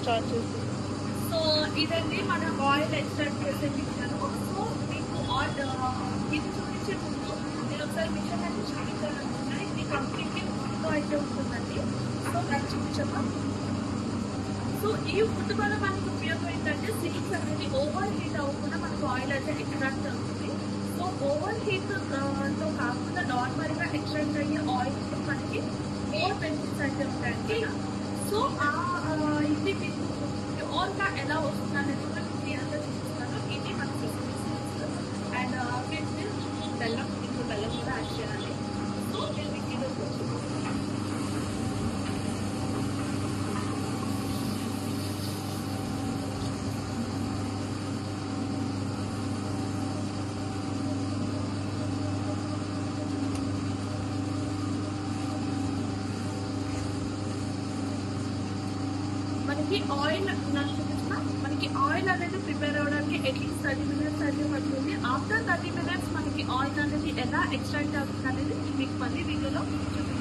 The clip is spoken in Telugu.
స్టార్ట్ చేసి. సో ఇదండి మన ఆయిల్ ఎక్స్ట్రాక్ట్ చేసే మిషన్. సో మీకు ఇది చూపించే ముందు నేను ఒకసారి మిషన్ అయితే చూపించాలనుకుంటున్నాను. ఇది కంప్లీట్లీ వుడ్తో అయితే ఉంటుందండి. సో దాన్ని చూపించమ్మా. సో ఈ వుడ్ వల్ల మనకి ఉపయోగం ఏంటంటే సీడ్స్ అనేది ఓవర్ హీట్ అవ్వకుండా మనకు ఆయిల్ అయితే ఎక్స్ట్రాక్ట్ అవుతుంది. సో ఓవర్ హీట్ తో కాకుండా నార్మల్గా ఎక్స్ట్రాక్ట్ అయ్యే ఆయిల్ మనకి మోర్ బెనిఫిట్స్ అయితే ఉంటాయండి. సో ఇది మీకు ప్యూర్గా ఎలా వస్తుంది అనేది కూడా క్లియర్గా చూపిస్తాను. ఇది మన అండ్ బెల్లం ఇంకో బెల్లం కూడా యాడ్ చేయాలి. సో నేను మీకు ఇది మనకి ఆయిల్ నాకు చూపించిన మనకి ఆయిల్ అనేది ప్రిపేర్ అవ్వడానికి అట్లీస్ట్ 30 minutes అయితే పడుతుంది. ఆఫ్టర్ 30 minutes మనకి ఆయిల్ అనేది ఎలా ఎక్స్ట్రాక్ట్ అవుతుంది అనేది మీకు మళ్ళీ వీడియోలో చూపిస్తాను.